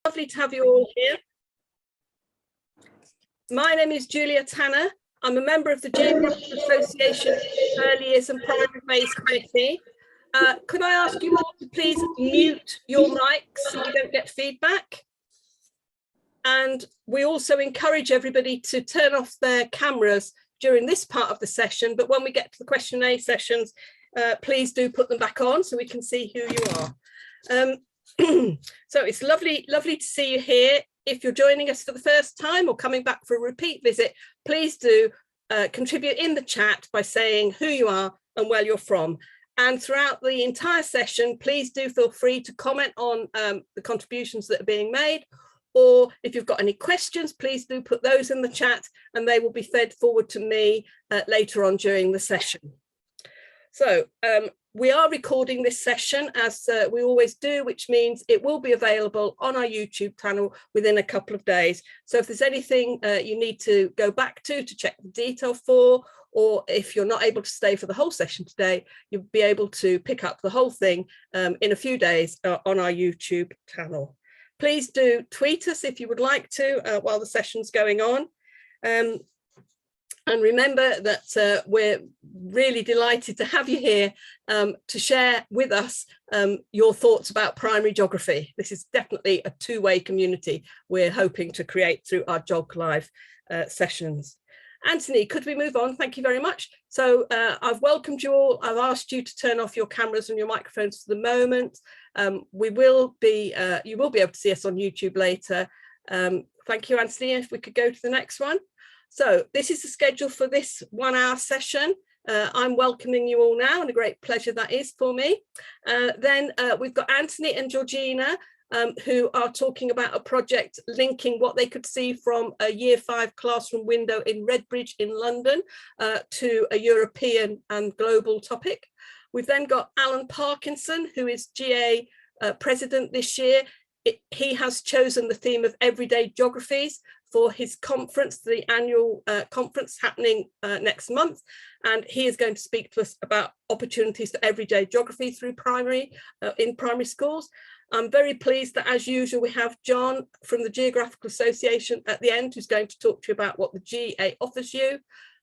Lovely to have you all here. My name is Julia Tanner. I'm a member of the Geographical Association Early Years and Primary Phase Committee. Could I ask you all to please mute your mics so we don't get feedback? And we also encourage everybody to turn off their cameras during this part of the session, but when we get to the question and A sessions, please do put them back on so we can see who you are. So it's lovely to see you here. If you're joining us for the first time or coming back for a repeat visit, please do contribute in the chat by saying who you are and where you're from. And throughout the entire session, please do feel free to comment on the contributions that are being made, or if you've got any questions, please do put those in the chat and they will be fed forward to me later on during the session. So we are recording this session as we always do, which means it will be available on our YouTube channel within a couple of days. So if there's anything you need to go back to check the detail for, or if you're not able to stay for the whole session today, you'll be able to pick up the whole thing in a few days on our YouTube channel. Please do tweet us if you would like to while the session's going on. And remember that we're really delighted to have you here to share with us your thoughts about primary geography. This is definitely a two-way community we're hoping to create through our GeogLive sessions. Anthony, could we move on? Thank you very much. So I've welcomed you all. I've asked you to turn off your cameras and your microphones for the moment. You will be able to see us on YouTube later. Thank you, Anthony. If we could go to the next one. So this is the schedule for this 1 hour session. I'm welcoming you all now, and a great pleasure that is for me. Then we've got Anthony and Georgina, who are talking about a project linking what they could see from a Year 5 classroom window in Redbridge in London to a European and global topic. We've then got Alan Parkinson, who is GA president this year. He has chosen the theme of everyday geographies for his conference, the annual conference happening next month. And he is going to speak to us about opportunities for everyday geography through in primary schools. I'm very pleased that, as usual, we have John from the Geographical Association at the end, who's going to talk to you about what the GA offers you.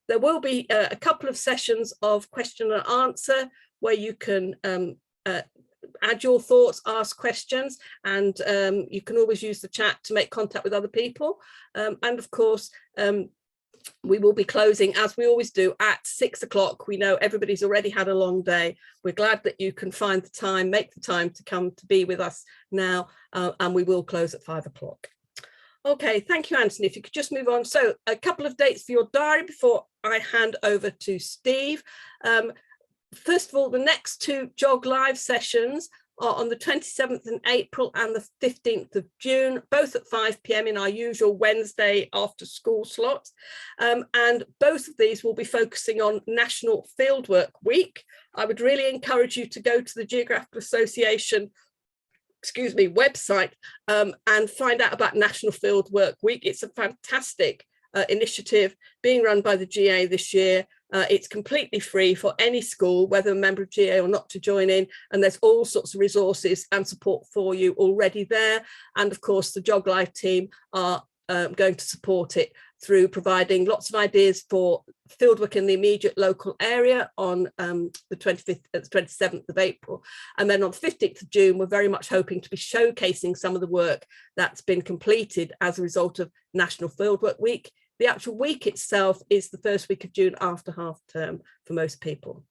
There will be a couple of sessions of question and answer where you can add your thoughts, ask questions, and you can always use the chat to make contact with other people. And of course, we will be closing, as we always do, at 6 o'clock. We know everybody's already had a long day. We're glad that you can find the time, make the time to come to be with us now, and we will close at 5 o'clock. Okay, thank you, Anthony. If you could just move on. So a couple of dates for your diary before I hand over to Steve. First of all, the next two GeogLive sessions are on the 27th of April and the 15th of June, both at 5 p.m. in our usual Wednesday after school slot. And both of these will be focusing on National Fieldwork Week. I would really encourage you to go to the Geographical Association website and find out about National Fieldwork Week. It's a fantastic initiative being run by the GA this year. It's completely free for any school, whether a member of GA or not, to join in, and there's all sorts of resources and support for you already there. And of course, the GeogLive team are going to support it through providing lots of ideas for fieldwork in the immediate local area on the 27th of April. And then on the 15th of June, we're very much hoping to be showcasing some of the work that's been completed as a result of National Fieldwork Week. The actual week itself is the first week of June after half term for most people.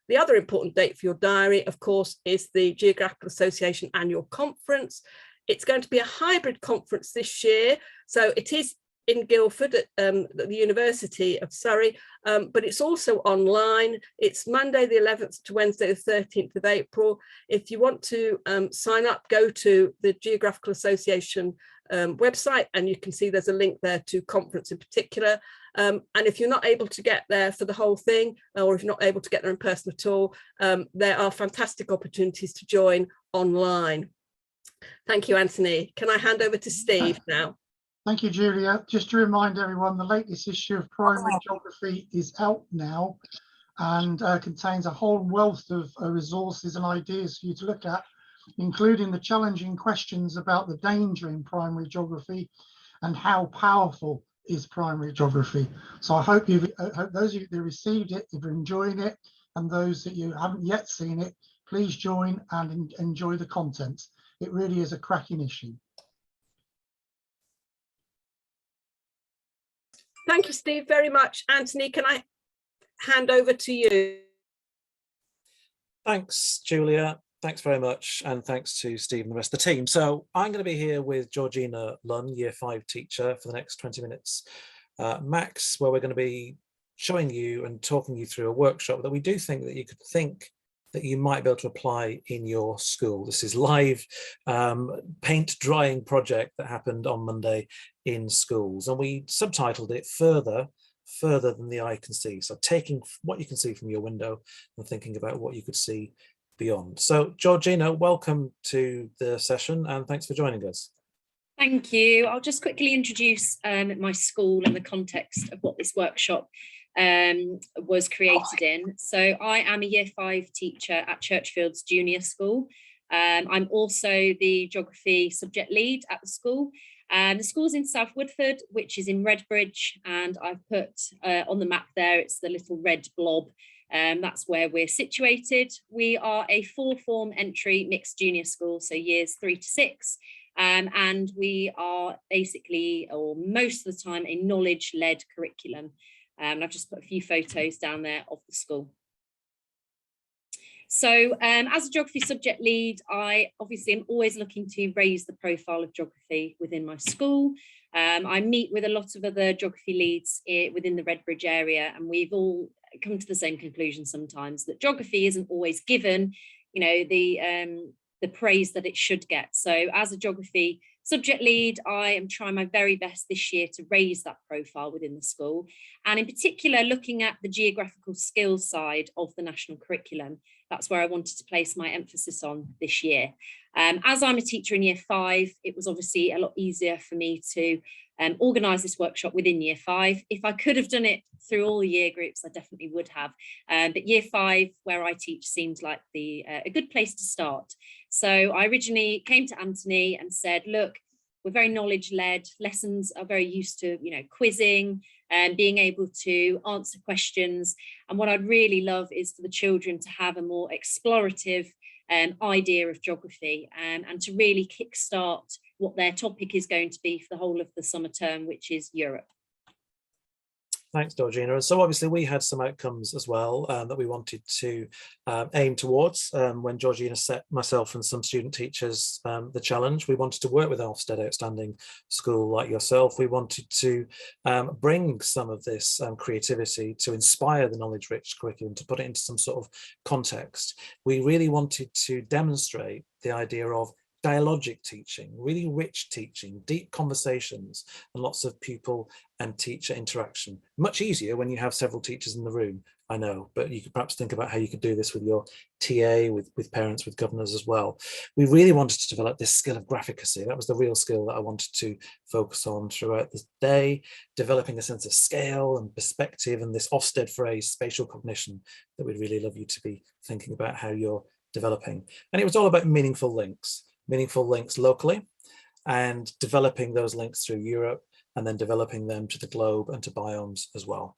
The other important date for your diary, of course, is the Geographical Association annual conference. It's going to be a hybrid conference this year. So it is in Guildford at the University of Surrey, but it's also online. It's Monday the 11th to Wednesday the 13th of April. If you want to sign up, go to the Geographical Association website, and you can see there's a link there to conference in particular. And if you're not able to get there for the whole thing, or if you're not able to get there in person at all, there are fantastic opportunities to join online. Thank you, Anthony. Can I hand over to Steve now? Thank you, Julia. Just to remind everyone, the latest issue of Primary Geography is out now and contains a whole wealth of resources and ideas for you to look at including the challenging questions about the danger in primary geography and how powerful is primary geography. So I hope those of you that received it, if you're enjoying it, and those that you haven't yet seen it, please join and enjoy the content. It really is a cracking issue. Thank you, Steve, very much. Anthony, can I hand over to you? Thanks, Julia. Thanks very much. And thanks to Steve and the rest of the team. So I'm going to be here with Georgina Lunn, Year 5 teacher, for the next 20 minutes max, where we're going to be showing you and talking you through a workshop that we do think that you could think that you might be able to apply in your school. This is live paint drying project that happened on Monday in schools, and we subtitled it further than the eye can see. So taking what you can see from your window and thinking about what you could see beyond. So Georgina, welcome to the session and thanks for joining us. Thank you. I'll just quickly introduce my school and the context of what this workshop was created in. So I am a Year 5 teacher at Churchfield's Junior School. I'm also the geography subject lead at the school. The school's in South Woodford, which is in Redbridge, and I've put on the map there, it's the little red blob. That's where we're situated. We are a 4-form entry mixed junior school, so years 3 to 6. And we are basically, or most of the time, a knowledge-led curriculum. And I've just put a few photos down there of the school. So as a geography subject lead, I obviously am always looking to raise the profile of geography within my school. I meet with a lot of other geography leads within the Redbridge area, and we've all come to the same conclusion sometimes, that geography isn't always given, you know, the praise that it should get. So as a geography subject lead, I am trying my very best this year to raise that profile within the school, and in particular looking at the geographical skills side of the national curriculum. That's where I wanted to place my emphasis on this year. As I'm a teacher in Year 5, it was obviously a lot easier for me to organise this workshop within Year 5. If I could have done it through all the year groups, I definitely would have. But Year 5, where I teach, seemed like a good place to start. So I originally came to Anthony and said, look, we're very knowledge-led. Lessons are very used to, you know, quizzing and being able to answer questions. And what I'd really love is for the children to have a more explorative idea of geography and to really kickstart what their topic is going to be for the whole of the summer term, which is Europe. Thanks, Georgina. And so obviously we had some outcomes as well that we wanted to aim towards when Georgina set myself and some student teachers the challenge. We wanted to work with an Ofsted outstanding school like yourself. We wanted to bring some of this creativity to inspire the knowledge-rich curriculum, to put it into some sort of context. We really wanted to demonstrate the idea of dialogic teaching, really rich teaching, deep conversations, and lots of pupil and teacher interaction. Much easier when you have several teachers in the room, I know, but you could perhaps think about how you could do this with your TA, with parents, with governors as well. We really wanted to develop this skill of graphicacy. That was the real skill that I wanted to focus on throughout the day, developing a sense of scale and perspective and this Ofsted phrase, spatial cognition, that we'd really love you to be thinking about how you're developing. And it was all about meaningful links locally and developing those links through Europe and then developing them to the globe and to biomes as well.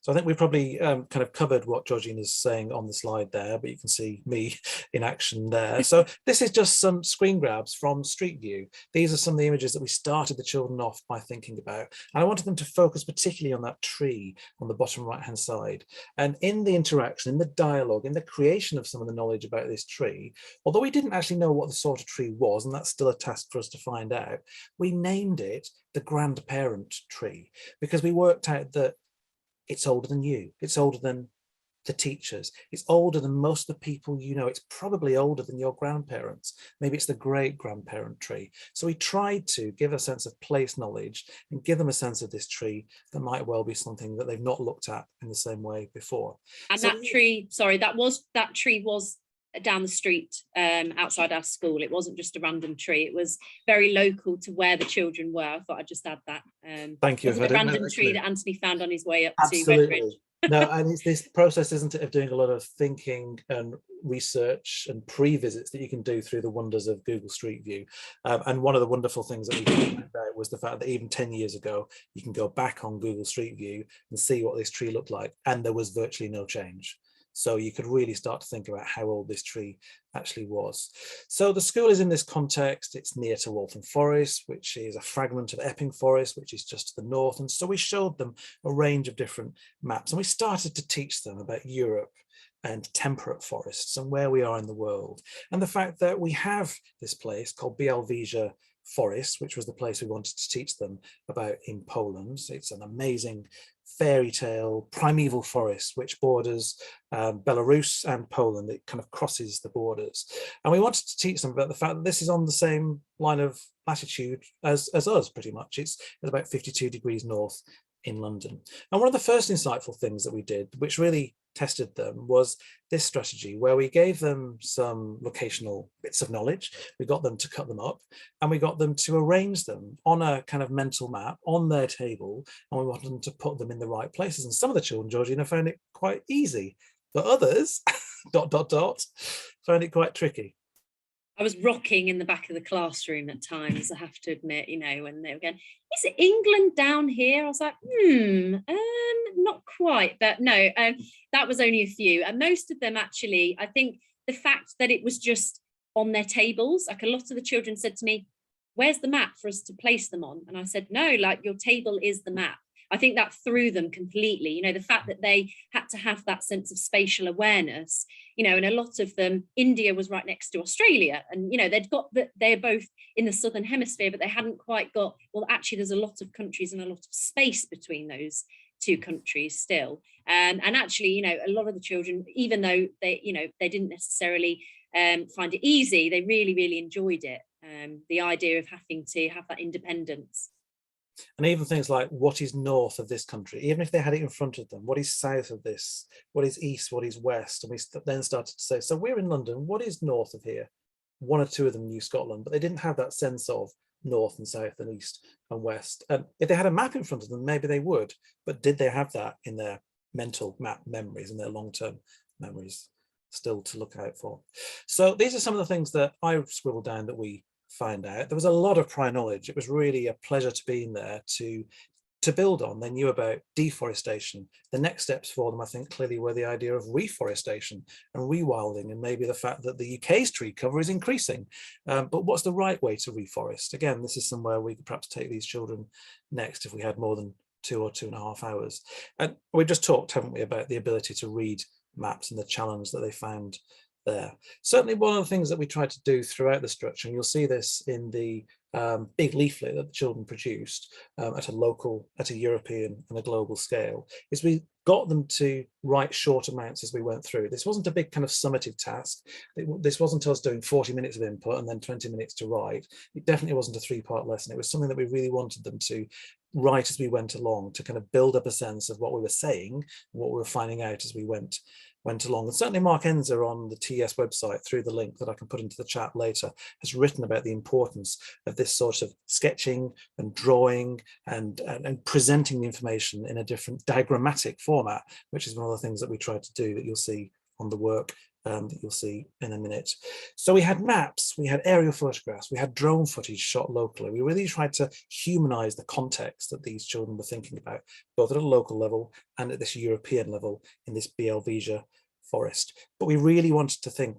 So I think we probably kind of covered what Georgina's saying on the slide there, but you can see me in action there. So this is just some screen grabs from Street View. These are some of the images that we started the children off by thinking about. And I wanted them to focus particularly on that tree on the bottom right-hand side. And in the interaction, in the dialogue, in the creation of some of the knowledge about this tree, although we didn't actually know what the sort of tree was, and that's still a task for us to find out, we named it the grandparent tree, because we worked out that it's older than you, it's older than the teachers, it's older than most of the people you know, it's probably older than your grandparents, maybe it's the great-grandparent tree. So we tried to give a sense of place knowledge and give them a sense of this tree that might well be something that they've not looked at in the same way before. And so that tree, sorry, that tree was down the street outside our school. It wasn't just a random tree, it was very local to where the children were. I thought I'd just add that. Thank you. The random tree that Anthony found on his way up Absolutely. to Redbridge. No, and it's this process, isn't it, of doing a lot of thinking and research and pre-visits that you can do through the wonders of Google Street View. And one of the wonderful things that we found out was the fact that even 10 years ago, you can go back on Google Street View and see what this tree looked like, and there was virtually no change. So you could really start to think about how old this tree actually was. So the school is in this context. It's near to Waltham Forest, which is a fragment of Epping Forest, which is just to the north. And so we showed them a range of different maps, and we started to teach them about Europe and temperate forests and where we are in the world. And the fact that we have this place called Białowieża Forest, which was the place we wanted to teach them about in Poland. It's an amazing fairy tale primeval forest which borders Belarus and Poland. It kind of crosses the borders, and we wanted to teach them about the fact that this is on the same line of latitude as us, pretty much. It's about 52 degrees north in London. And one of the first insightful things that we did, which really tested them, was this strategy where we gave them some locational bits of knowledge. We got them to cut them up, and we got them to arrange them on a kind of mental map on their table, and we wanted them to put them in the right places. And some of the children, Georgina, found it quite easy, but others found it quite tricky. I was rocking in the back of the classroom at times, I have to admit, you know, when they were going, is it England down here? I was like, not quite, but no, that was only a few. And most of them actually, I think the fact that it was just on their tables, like a lot of the children said to me, where's the map for us to place them on? And I said, no, like your table is the map. I think that threw them completely, you know, the fact that they had to have that sense of spatial awareness, you know, and a lot of them, India was right next to Australia, and, you know, they'd got that they're both in the southern hemisphere, but they hadn't quite got, well, actually, there's a lot of countries and a lot of space between those two countries still. And actually, you know, a lot of the children, even though they, you know, they didn't necessarily find it easy, they really, really enjoyed it. The idea of having to have that independence. And even things like, what is north of this country, even if they had it in front of them, what is south of this, what is east, what is west? And we then started to say, so we're in London, what is north of here? One or two of them knew Scotland, but they didn't have that sense of north and south and east and west. And if they had a map in front of them, maybe they would, but did they have that in their mental map memories and their long-term memories? Still to look out for. So these are some of the things that I scribbled down that we find out. There was a lot of prior knowledge. It was really a pleasure to be in there to build on. They knew about deforestation. The next steps for them, I think, clearly were the idea of reforestation and rewilding, and maybe the fact that the UK's tree cover is increasing. But what's the right way to reforest? Again, this is somewhere we could perhaps take these children next if we had more than 2 or 2.5 hours. And we just talked, haven't we, about the ability to read maps and the challenge that they found there. Certainly one of the things that we tried to do throughout the structure, and you'll see this in the big leaflet that the children produced at a local, at a European and a global scale, is we got them to write short amounts as we went through. This wasn't a big kind of summative task. This wasn't us doing 40 minutes of input and then 20 minutes to write. It definitely wasn't a 3-part lesson. It was something that we really wanted them to write as we went along, to kind of build up a sense of what we were saying and what we were finding out as we went along. And certainly Mark Enzer on the TES website, through the link that I can put into the chat later, has written about the importance of this sort of sketching and drawing and presenting the information in a different diagrammatic format, which is one of the things that we tried to do that you'll see on the work that you'll see in a minute. So we had maps, we had aerial photographs, we had drone footage shot locally. We really tried to humanize the context that these children were thinking about, both at a local level and at this European level in this Białowieża forest. But we really wanted to think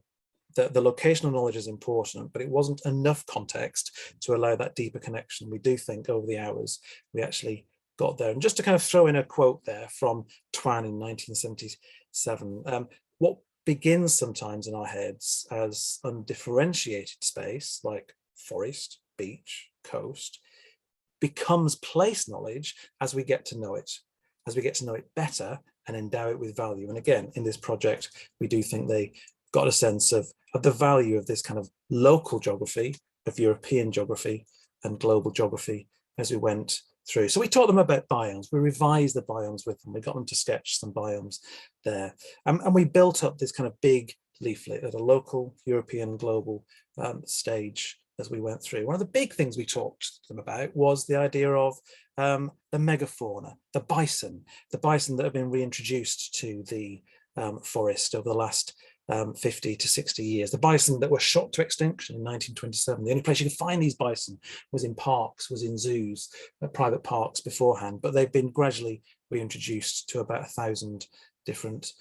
that the locational knowledge is important, but it wasn't enough context to allow that deeper connection. We do think over the hours we actually got there. And just to kind of throw in a quote there from Twan in 1977, what begins sometimes in our heads as undifferentiated space, like forest, beach, coast, becomes place knowledge as we get to know it, better and endow it with value. And again, in this project, we do think they got a sense of the value of this kind of local geography, of European geography and global geography as we went through. So we taught them about biomes. We revised the biomes with them. We got them to sketch some biomes there. And we built up this kind of big leaflet at a local, European, global stage as we went through. One of the big things we talked to them about was the idea of the megafauna, the bison that have been reintroduced to the forest over the last 50 to 60 years. The bison that were shot to extinction in 1927. The only place you could find these bison was in parks, was in zoos, private parks beforehand, but they've been gradually reintroduced to about 1,000 different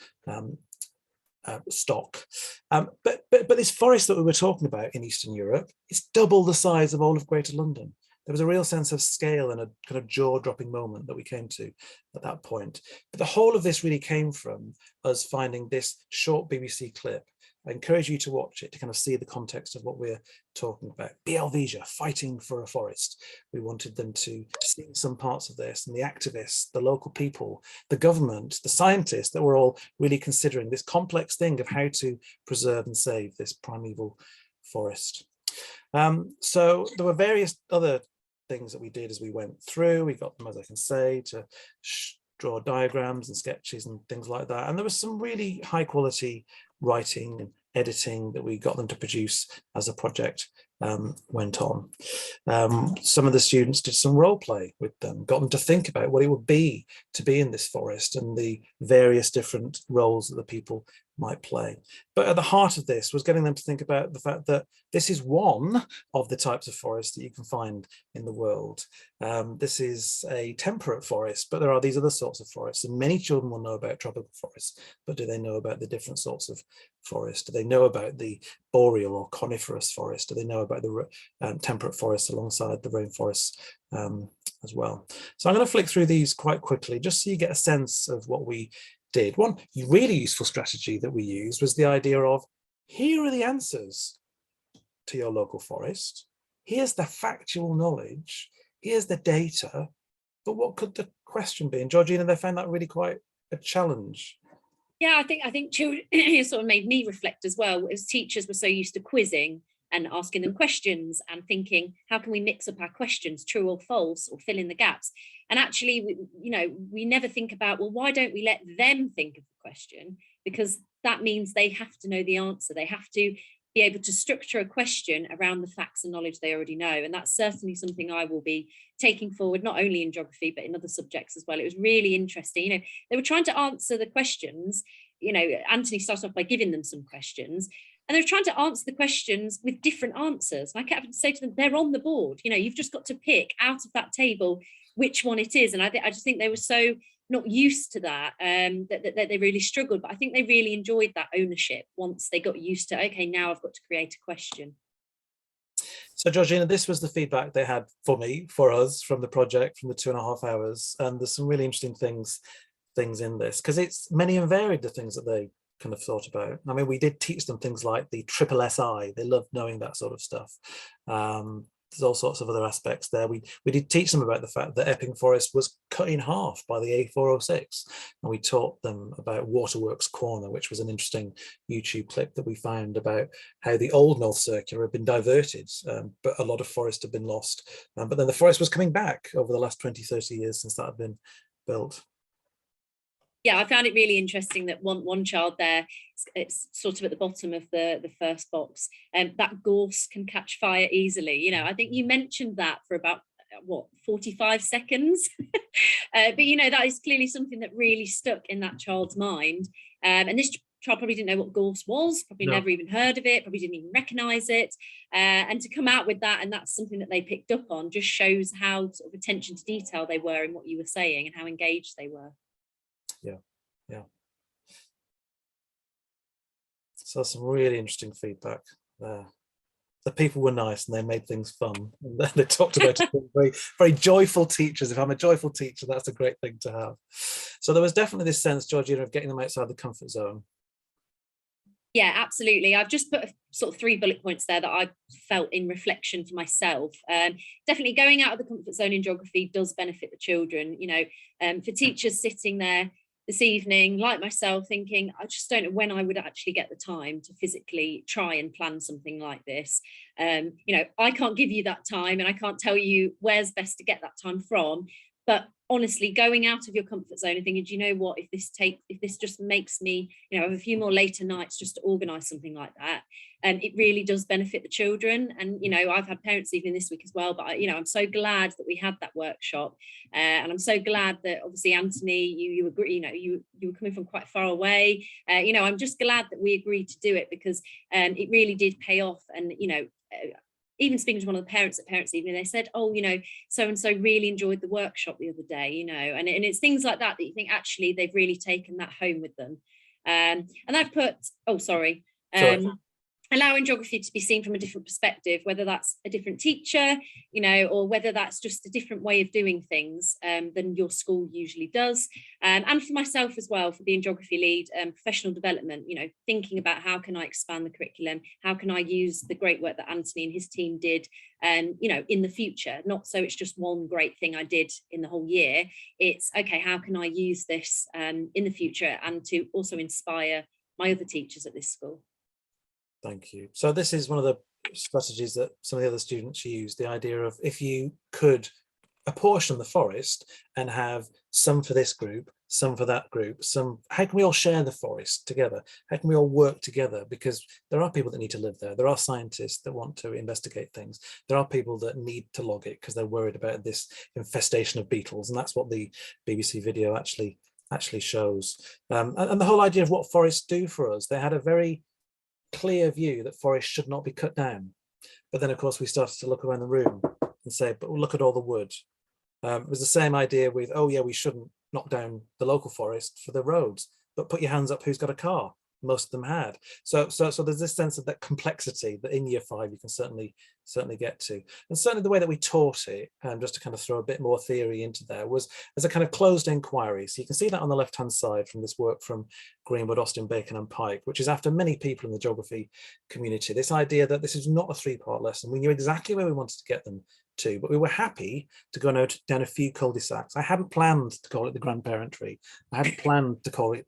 stock. But this forest that we were talking about in Eastern Europe, it's double the size of all of Greater London. There was a real sense of scale and a kind of jaw-dropping moment that we came to at that point. But the whole of this really came from us finding this short BBC clip. I encourage you to watch it to kind of see the context of what we're talking about. Białowieża fighting for a forest. We wanted them to see some parts of this, and the activists, the local people, the government, the scientists that were all really considering this complex thing of how to preserve and save this primeval forest. So there were various other things that we did as we went through. We got them, as I can say, to draw diagrams and sketches and things like that. And there was some really high quality writing and editing that we got them to produce as the project went on. Some of the students did some role play with them, got them to think about what it would be to be in this forest and the various different roles that the people might play. But at the heart of this was getting them to think about the fact that this is one of the types of forest that you can find in the world. This is a temperate forest, but there are these other sorts of forests, and many children will know about tropical forests, but do they know about the different sorts of forest? Do they know about the boreal or coniferous forest? Do they know about the temperate forests alongside the rainforests as well? So I'm going to flick through these quite quickly, just so you get a sense of what we did. One really useful strategy that we used was the idea of, here are the answers to your local forest. Here's the factual knowledge. Here's the data. But what could the question be? And Georgina, they found that really quite a challenge. Yeah, I think children, it sort of made me reflect as well, as teachers were so used to quizzing and asking them questions and thinking, how can we mix up our questions, true or false, or fill in the gaps? And actually, we never think about, well, why don't we let them think of the question? Because that means they have to know the answer. They have to be able to structure a question around the facts and knowledge they already know. And that's certainly something I will be taking forward, not only in geography, but in other subjects as well. It was really interesting. They were trying to answer the questions. Anthony started off by giving them some questions, and they were trying to answer the questions with different answers. And I kept having to say to them, they're on the board. You've just got to pick out of that table which one it is. And I just think they were so not used to that, that they really struggled. But I think they really enjoyed that ownership once they got used to, okay, now I've got to create a question. So Georgina, this was the feedback they had for us from the project, from the 2.5 hours. And there's some really interesting things in this, because it's many and varied, the things that they kind of thought about. I mean, we did teach them things like the triple SI. They loved knowing that sort of stuff. There's all sorts of other aspects there. We did teach them about the fact that Epping Forest was cut in half by the A406, and we taught them about Waterworks Corner, which was an interesting YouTube clip that we found about how the old North Circular had been diverted, but a lot of forest had been lost. But then the forest was coming back over the last 20-30 years since that had been built. Yeah, I found it really interesting that one child there, it's sort of at the bottom of the first box, and that gorse can catch fire easily. I think you mentioned that for about 45 seconds, but that is clearly something that really stuck in that child's mind. And this child probably didn't know what gorse was, probably never even heard of it, probably didn't even recognize it, and to come out with that, and that's something that they picked up on, just shows how sort of attention to detail they were in what you were saying and how engaged they were. Yeah. So some really interesting feedback there. The people were nice and they made things fun. And they talked about it. Very, very joyful teachers. If I'm a joyful teacher, that's a great thing to have. So there was definitely this sense, Georgina, of getting them outside the comfort zone. Yeah, absolutely. I've just put sort of 3 bullet points there that I felt in reflection for myself. Definitely going out of the comfort zone in geography does benefit the children. For teachers sitting there this evening, like myself, thinking, I just don't know when I would actually get the time to physically try and plan something like this. I can't give you that time, and I can't tell you where's best to get that time from. but honestly, going out of your comfort zone and thinking, do you know what, if this just makes me, have a few more later nights just to organise something like that, and it really does benefit the children. And I've had parents evening this week as well, but I'm so glad that we had that workshop, and I'm so glad that obviously Anthony, you agree, you were coming from quite far away. I'm just glad that we agreed to do it, because it really did pay off. And even speaking to one of the parents at parents evening, they said, oh, so and so really enjoyed the workshop the other day, and it's things like that you think actually they've really taken that home with them. And I've put, sorry. Allowing geography to be seen from a different perspective, whether that's a different teacher, or whether that's just a different way of doing things than your school usually does. And for myself as well, for being geography lead, professional development, thinking about how can I expand the curriculum, how can I use the great work that Anthony and his team did, in the future, not so it's just one great thing I did in the whole year. It's, okay, how can I use this in the future, and to also inspire my other teachers at this school. Thank you. So this is one of the strategies that some of the other students use, the idea of, if you could apportion the forest and have some for this group, some for that group, how can we all share the forest together? How can we all work together? Because there are people that need to live there. There are scientists that want to investigate things. There are people that need to log it because they're worried about this infestation of beetles. And that's what the BBC video actually shows. And the whole idea of what forests do for us, they had a very clear view that forests should not be cut down. But then, of course, we started to look around the room and say, but look at all the wood. It was the same idea with, oh yeah, we shouldn't knock down the local forest for the roads, but put your hands up who's got a car. Most of them had. So there's this sense of that complexity that in year 5 you can certainly get to. And certainly the way that we taught it, just to kind of throw a bit more theory into there, was as a kind of closed inquiry. So you can see that on the left hand side from this work from Greenwood, Austin, Bacon and Pike, which is after many people in the geography community, this idea that this is not a 3-part lesson. We knew exactly where we wanted to get them to, but we were happy to go down a few cul-de-sacs. I hadn't planned to call it the grandparent tree. I hadn't planned to call it,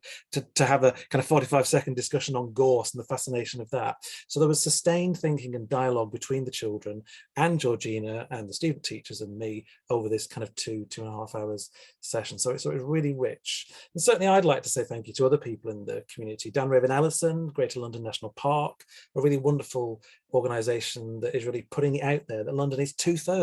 to have a kind of 45-second discussion on gorse and the fascination of that. So there was sustained thinking and dialogue between the children and Georgina and the student teachers and me over this kind of 2.5 hours session. So it was really rich. And certainly I'd like to say thank you to other people in the community. Dan Raven Ellison, Greater London National Park, a really wonderful organisation that is really putting it out there that London is 2/3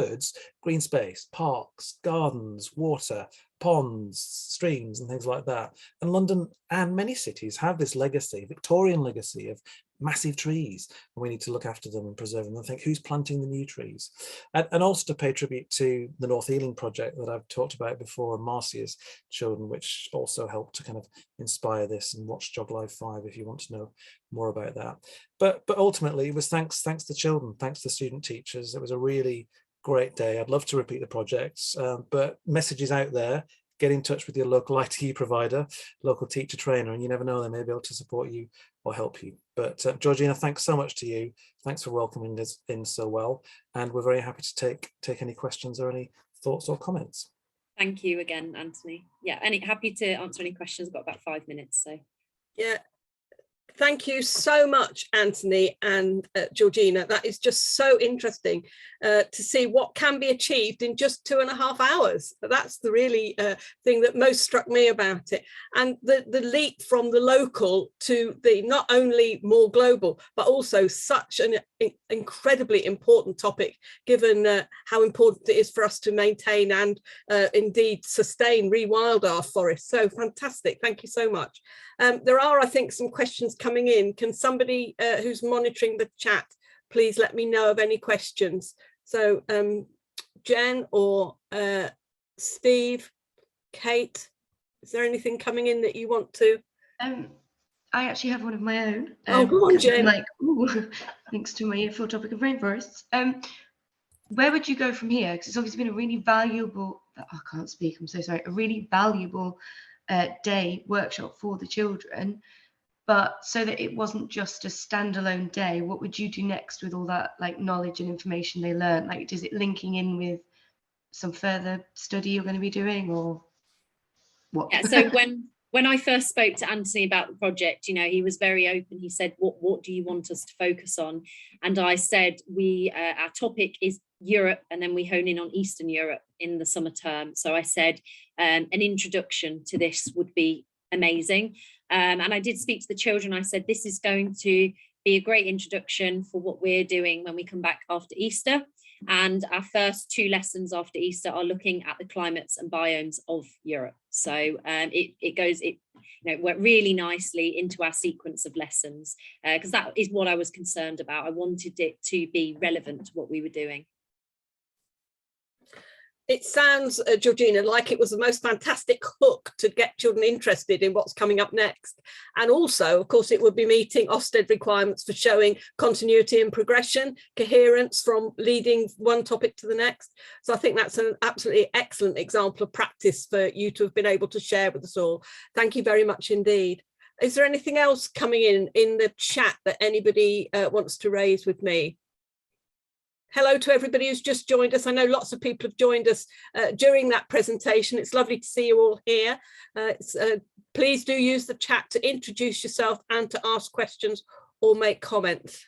green space, parks, gardens, water, ponds, streams and things like that. And London and many cities have this legacy, Victorian legacy of massive trees, and we need to look after them and preserve them and think who's planting the new trees. And also to pay tribute to the North Ealing project that I've talked about before, and Marcia's children, which also helped to kind of inspire this. And watch GeogLive 5 if you want to know more about that. But ultimately it was thanks to children, thanks to student teachers. It was a really great day. I'd love to repeat the projects, but messages out there. Get in touch with your local IT provider, local teacher trainer, and you never know, they may be able to support you or help you. But Georgina, thanks so much to you. Thanks for welcoming us in so well. And we're very happy to take any questions or any thoughts or comments. Thank you again, Anthony. Yeah, happy to answer any questions. I've got about 5 minutes, so. Yeah. Thank you so much, Anthony and Georgina. That is just so interesting to see what can be achieved in just 2.5 hours. That's the really thing that most struck me about it. And the leap from the local to the not only more global, but also such an incredibly important topic, given how important it is for us to maintain and indeed sustain, rewild our forests. So fantastic. Thank you so much. There are, I think, some questions coming in. Can somebody who's monitoring the chat please let me know of any questions? So Jen or Steve, Kate, is there anything coming in that you want to? I actually have one of my own. Oh, go on, Jen. Like, ooh, thanks to my full topic of rainforests. Where would you go from here? Because it's obviously been a really valuable, I can't speak, I'm so sorry, a really valuable day workshop for the children. But so that it wasn't just a standalone day, what would you do next with all that like knowledge and information they learned? Like, is it linking in with some further study you're going to be doing, or what? Yeah, so when I first spoke to Anthony about the project, he was very open. He said, what do you want us to focus on? And I said, our topic is Europe, and then we hone in on Eastern Europe in the summer term. So I said an introduction to this would be amazing. And I did speak to the children. I said, this is going to be a great introduction for what we're doing when we come back after Easter. And our first 2 lessons after Easter are looking at the climates and biomes of Europe. So it went really nicely into our sequence of lessons, because that is what I was concerned about. I wanted it to be relevant to what we were doing. It sounds, Georgina, like it was the most fantastic hook to get children interested in what's coming up next. And also, of course, it would be meeting Ofsted requirements for showing continuity and progression, coherence from leading one topic to the next. So I think that's an absolutely excellent example of practice for you to have been able to share with us all. Thank you very much indeed. Is there anything else coming in the chat that anybody wants to raise with me? Hello to everybody who's just joined us. I know lots of people have joined us during that presentation. It's lovely to see you all here. Please do use the chat to introduce yourself and to ask questions or make comments.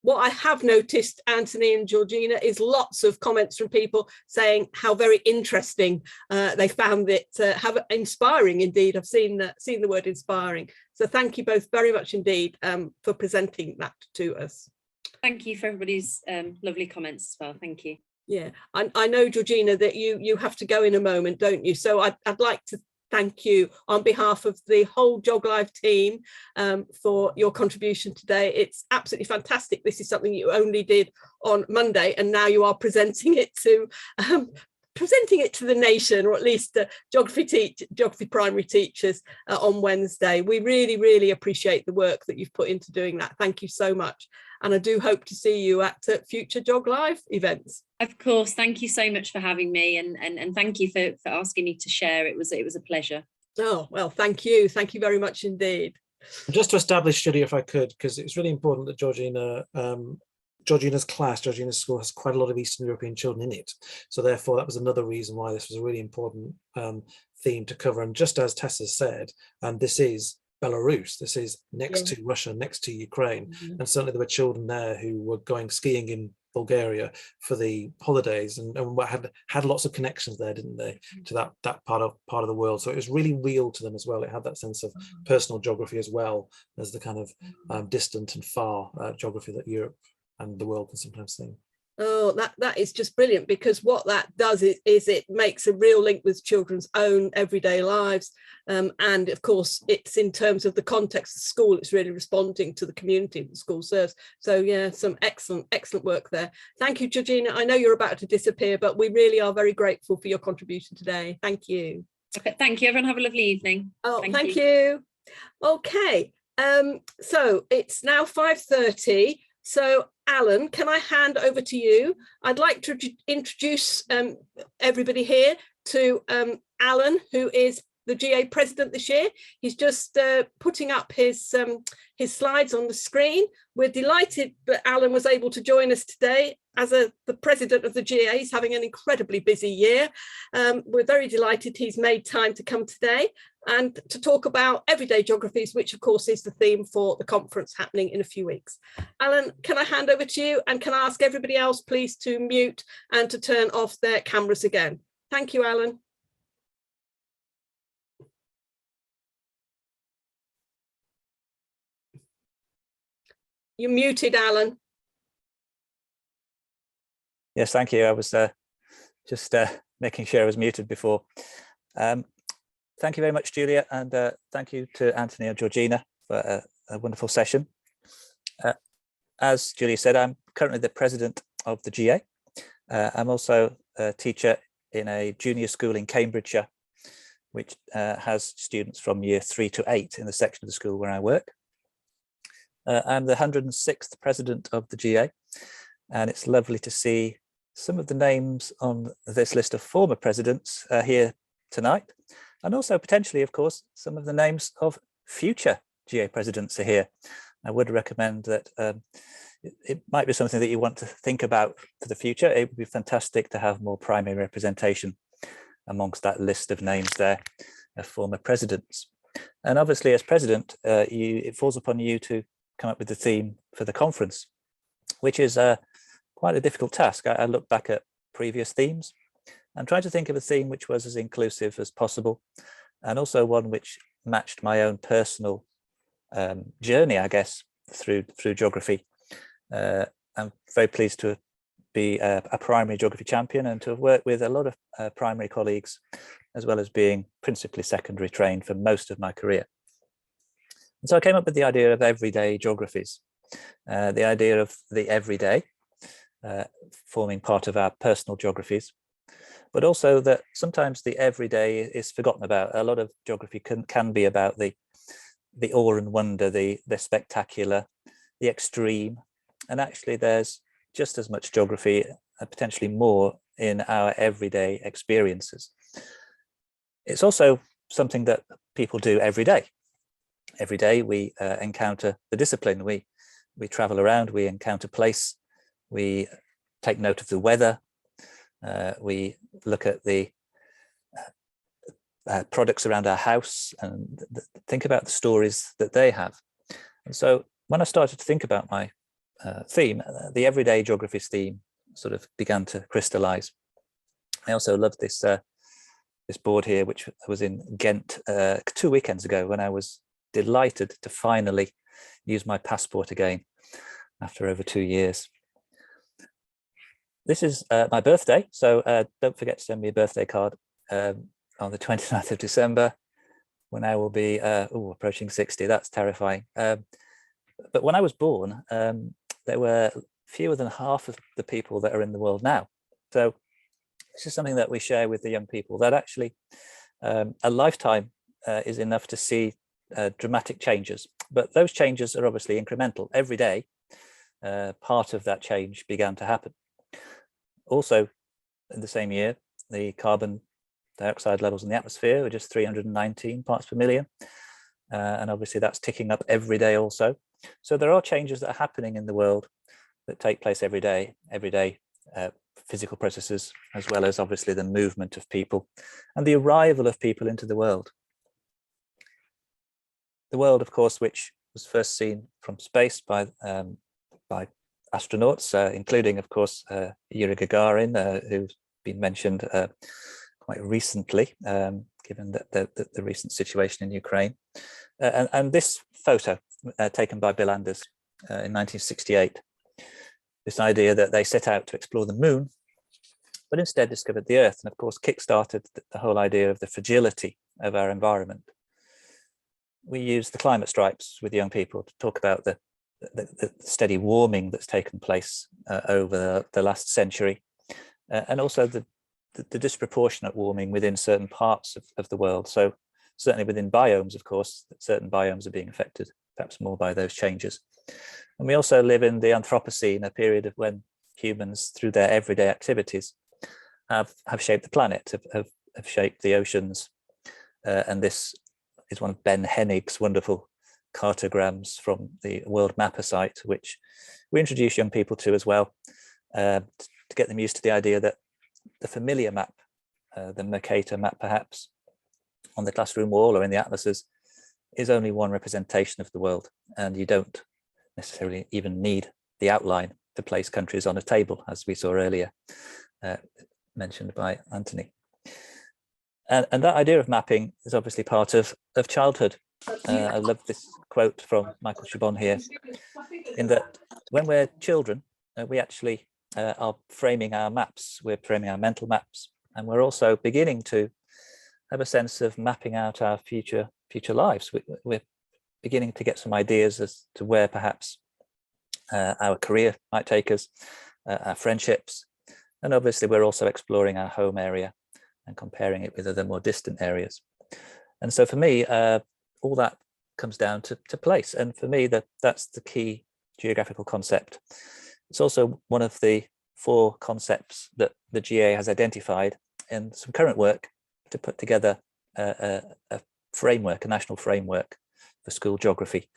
What I have noticed, Anthony and Georgina, is lots of comments from people saying how very interesting they found it, how inspiring indeed. I've seen the word inspiring. So thank you both very much indeed for presenting that to us. Thank you for everybody's lovely comments as well. Thank you. Yeah, I know, Georgina, that you have to go in a moment, don't you? So I'd like to thank you on behalf of the whole GeogLive team for your contribution today. It's absolutely fantastic. This is something you only did on Monday, and now you are presenting it to the nation, or at least geography primary teachers on Wednesday. We really, really appreciate the work that you've put into doing that. Thank you so much. And I do hope to see you at future GeogLive events. Of course, thank you so much for having me, and thank you for asking me to share. It was a pleasure. Oh, well, thank you very much indeed. Just to establish, Judy, if I could, because it's really important that Georgina's class, Georgina's school, has quite a lot of Eastern European children in it. So therefore, that was another reason why this was a really important theme to cover. And just as Tessa said, this is Belarus, this is next to Russia, next to Ukraine. And certainly there were children there who were going skiing in Bulgaria for the holidays and had lots of connections there, didn't they, to that part of the world. So it was really real to them as well. It had that sense of personal geography as well as the kind of distant and far geography that Europe and the world can sometimes think. Oh, that is just brilliant, because what that does is it makes a real link with children's own everyday lives. And of course, it's in terms of the context of school, it's really responding to the community that the school serves. So yeah, some excellent work there. Thank you, Georgina. I know you're about to disappear, but we really are very grateful for your contribution today. Thank you. Okay, thank you, everyone. Have a lovely evening. Oh, thank you. Okay, so it's now 5:30. So Alan, can I hand over to you? I'd like to introduce everybody here to Alan, who is the GA president this year. He's just putting up his slides on the screen. We're delighted that Alan was able to join us today as the president of the GA. He's having an incredibly busy year. We're very delighted he's made time to come today and to talk about everyday geographies, which of course is the theme for the conference happening in a few weeks. Alan, can I hand over to you, and can I ask everybody else please to mute and to turn off their cameras again? Thank you, Alan. You're muted, Alan. Yes, thank you. I was just making sure I was muted before. Thank you very much, Julia, and thank you to Anthony and Georgina for a wonderful session. As Julia said, I'm currently the president of the GA. I'm also a teacher in a junior school in Cambridgeshire, which has students from year 3 to 8 in the section of the school where I work. I'm the 106th president of the GA, and it's lovely to see some of the names on this list of former presidents here tonight, and also potentially, of course, some of the names of future GA presidents are here. I would recommend that it might be something that you want to think about for the future. It would be fantastic to have more primary representation amongst that list of names there of former presidents. And obviously, as president, it falls upon you to come up with the theme for the conference, which is quite a difficult task. I looked back at previous themes and tried to think of a theme which was as inclusive as possible, and also one which matched my own personal journey, I guess, through geography. I'm very pleased to be a primary geography champion and to have worked with a lot of primary colleagues, as well as being principally secondary trained for most of my career. And so I came up with the idea of everyday geographies, the idea of the everyday forming part of our personal geographies, but also that sometimes the everyday is forgotten about. A lot of geography can be about the awe and wonder, the spectacular, the extreme, and actually there's just as much geography, potentially more, in our everyday experiences. It's also something that people do every day. Every day we encounter the discipline. We travel around, we encounter place, we take note of the weather, we look at the products around our house and think about the stories that they have. And so when I started to think about my theme, the everyday geographies theme sort of began to crystallize. I also loved this this board here, which was in Ghent 2 weekends ago, when I was delighted to finally use my passport again after over 2 years. This is my birthday, so don't forget to send me a birthday card on the 29th of December, when I will be approaching 60. That's terrifying. But when I was born, there were fewer than half of the people that are in the world now. So this is something that we share with the young people, that actually a lifetime is enough to see dramatic changes. But those changes are obviously incremental. Every day, part of that change began to happen. Also, in the same year, the carbon dioxide levels in the atmosphere were just 319 parts per million. And obviously that's ticking up every day also. So there are changes that are happening in the world that take place every day, physical processes, as well as obviously the movement of people and the arrival of people into the world. The world, of course, which was first seen from space by astronauts, including, of course, Yuri Gagarin, who's been mentioned quite recently, given the recent situation in Ukraine. And this photo taken by Bill Anders in 1968, this idea that they set out to explore the moon, but instead discovered the Earth, and of course kick-started the whole idea of the fragility of our environment. We use the climate stripes with young people to talk about the steady warming that's taken place over the last century, and also the disproportionate warming within certain parts of the world. So certainly within biomes, of course, certain biomes are being affected perhaps more by those changes. And we also live in the Anthropocene, a period of when humans, through their everyday activities, have shaped the planet, have shaped the oceans. And this is one of Ben Hennig's wonderful cartograms from the World Mapper site, which we introduce young people to as well, to get them used to the idea that the familiar map, the Mercator map perhaps, on the classroom wall or in the atlases, is only one representation of the world, and you don't necessarily even need the outline to place countries on a table, as we saw earlier, mentioned by Anthony. And that idea of mapping is obviously part of childhood. I love this quote from Michael Chabon here, in that when we're children, we actually are framing our maps, we're framing our mental maps, and we're also beginning to have a sense of mapping out our future lives. We're beginning to get some ideas as to where perhaps our career might take us, our friendships, and obviously we're also exploring our home area and comparing it with other more distant areas. And so for me, all that comes down to place, and for me that's the key geographical concept. It's also one of the 4 concepts that the GA has identified in some current work to put together a framework, a national framework for school geography,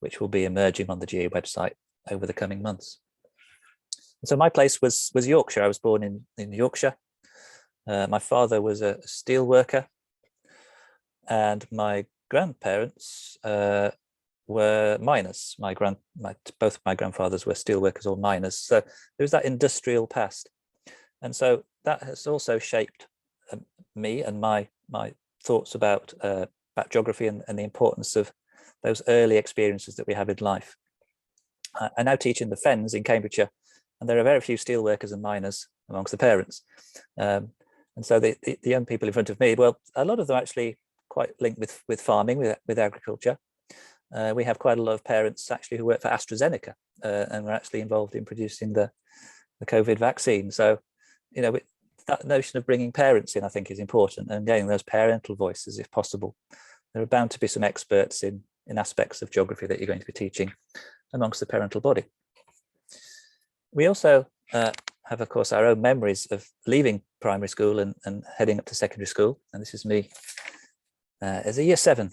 which will be emerging on the GA website over the coming months. And so my place was Yorkshire. I was born in Yorkshire. My father was a steel worker, and my grandparents were miners. Both my grandfathers were steel workers or miners. So there was that industrial past. And so that has also shaped me and my thoughts about geography and the importance of those early experiences that we have in life. I now teach in the Fens in Cambridgeshire, and there are very few steel workers and miners amongst the parents. And so the young people in front of me, well, a lot of them actually quite linked with farming, with agriculture. We have quite a lot of parents actually who work for AstraZeneca and were actually involved in producing the COVID vaccine. So, you know, that notion of bringing parents in, I think, is important, and getting those parental voices if possible. There are bound to be some experts in aspects of geography that you're going to be teaching amongst the parental body. We also have, of course, our own memories of leaving primary school and heading up to secondary school. And this is me as a year 7,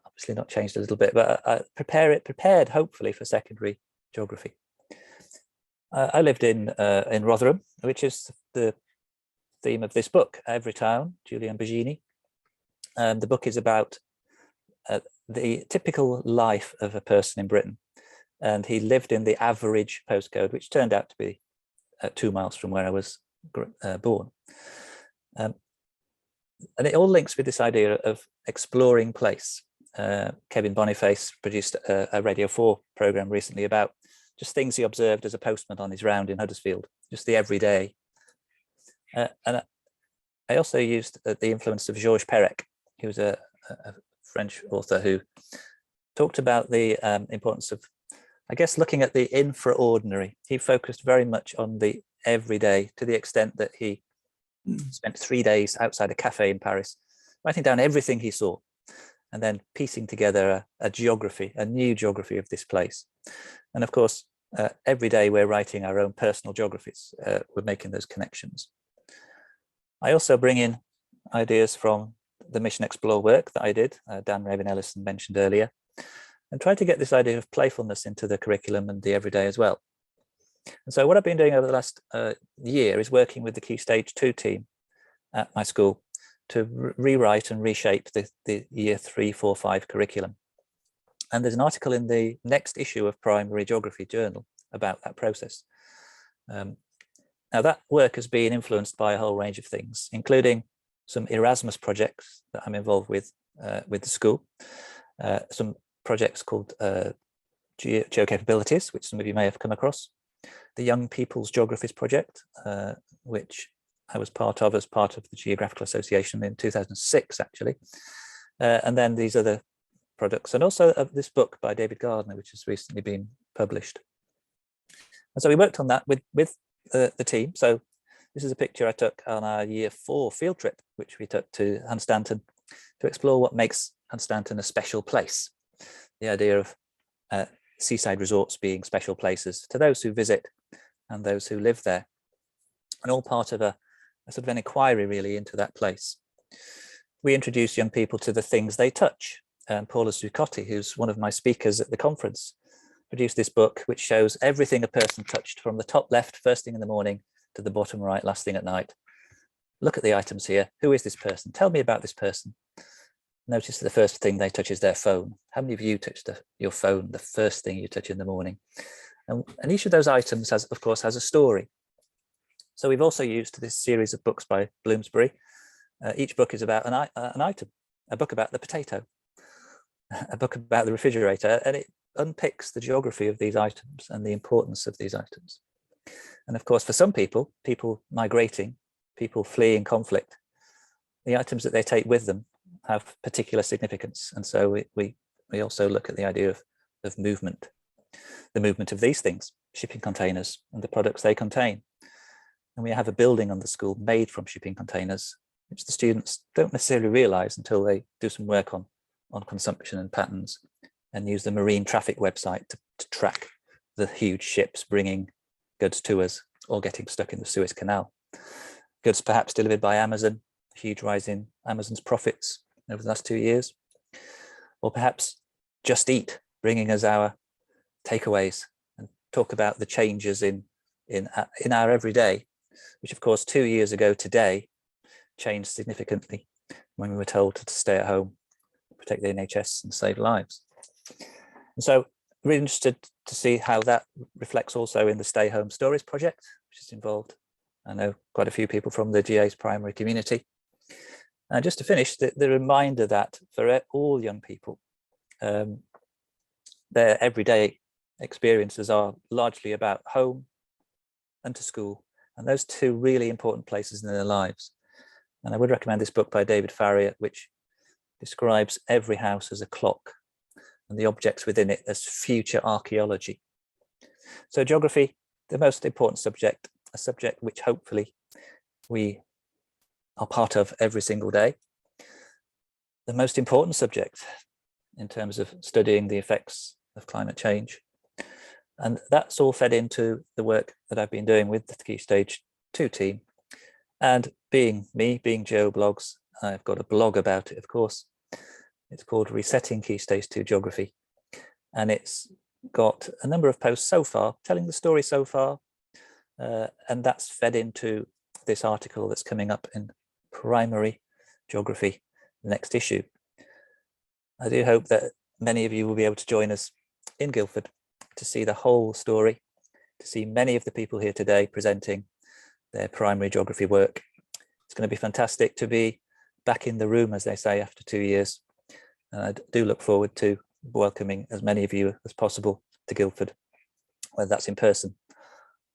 obviously not changed a little bit, but prepared hopefully for secondary geography. I lived in Rotherham, which is the theme of this book, Every Town, Julian Baggini. The book is about the typical life of a person in Britain. And he lived in the average postcode, which turned out to be 2 miles from where I was born. And it all links with this idea of exploring place. Kevin Boniface produced a Radio 4 program recently about just things he observed as a postman on his round in Huddersfield, just the everyday. And I also used the influence of Georges Perec, who was a French author who talked about the importance of, I guess, looking at the infraordinary. He focused very much on the everyday, to the extent that he spent 3 days outside a cafe in Paris, writing down everything he saw, and then piecing together a geography, a new geography of this place. And of course, every day we're writing our own personal geographies. We're making those connections. I also bring in ideas from the Mission Explore work that I did, Dan Raven-Ellison mentioned earlier, and try to get this idea of playfulness into the curriculum and the everyday as well. And so what I've been doing over the last year is working with the Key Stage 2 team at my school to rewrite and reshape the year 3, 4, 5 curriculum. And there's an article in the next issue of Primary Geography Journal about that process. Now that work has been influenced by a whole range of things, including some Erasmus projects that I'm involved with the school, some projects called GeoCapabilities, which some of you may have come across, the Young People's Geographies project, which I was part of as part of the Geographical Association in 2006, actually, and then these other products, and also this book by David Gardner, which has recently been published. And so we worked on that with the team. So this is a picture I took on our year 4 field trip, which we took to Hunstanton to explore what makes Hunstanton a special place. The idea of seaside resorts being special places to those who visit and those who live there, and all part of a sort of an inquiry really into that place. We introduce young people to the things they touch. Paula Zuccotti, who's one of my speakers at the conference, produced this book which shows everything a person touched from the top left first thing in the morning to the bottom right last thing at night. Look at the items here. Who is this person? Tell me about this person. Notice the first thing they touch is their phone. How many of you touch your phone, the first thing you touch in the morning? And each of those items has, of course, has a story. So we've also used this series of books by Bloomsbury. Each book is about an item, a book about the potato, a book about the refrigerator, and it unpicks the geography of these items and the importance of these items. And of course, for some people migrating, people fleeing conflict, the items that they take with them have particular significance. And so we also look at the idea of movement, the movement of these things, shipping containers and the products they contain. And we have a building on the school made from shipping containers, which the students don't necessarily realize until they do some work on consumption and patterns, and use the marine traffic website to track the huge ships bringing goods to us or getting stuck in the Suez Canal. Goods perhaps delivered by Amazon, huge rise in Amazon's profits over the last 2 years, or perhaps Just Eat bringing us our takeaways, and talk about the changes in our everyday, which of course 2 years ago today changed significantly when we were told to stay at home, protect the NHS and save lives. And so really interested to see how that reflects also in the Stay Home Stories project, which is involved, I know, quite a few people from the GA's primary community. And just to finish, the reminder that for all young people, their everyday experiences are largely about home and to school, and those two really important places in their lives. And I would recommend this book by David Farrier, which describes every house as a clock and the objects within it as future archaeology. So geography, the most important subject, a subject which hopefully we are part of every single day. The most important subject in terms of studying the effects of climate change. And that's all fed into the work that I've been doing with the Key Stage 2 team. And being me, being Joe Blogs, I've got a blog about it, of course. It's called Resetting Key Stage 2 Geography. And it's got a number of posts so far, telling the story so far. And that's fed into this article that's coming up in Primary Geography, the next issue. I do hope that many of you will be able to join us in Guildford to see the whole story, to see many of the people here today presenting their primary geography work. It's going to be fantastic to be back in the room, as they say, after 2 years. And I do look forward to welcoming as many of you as possible to Guildford, whether that's in person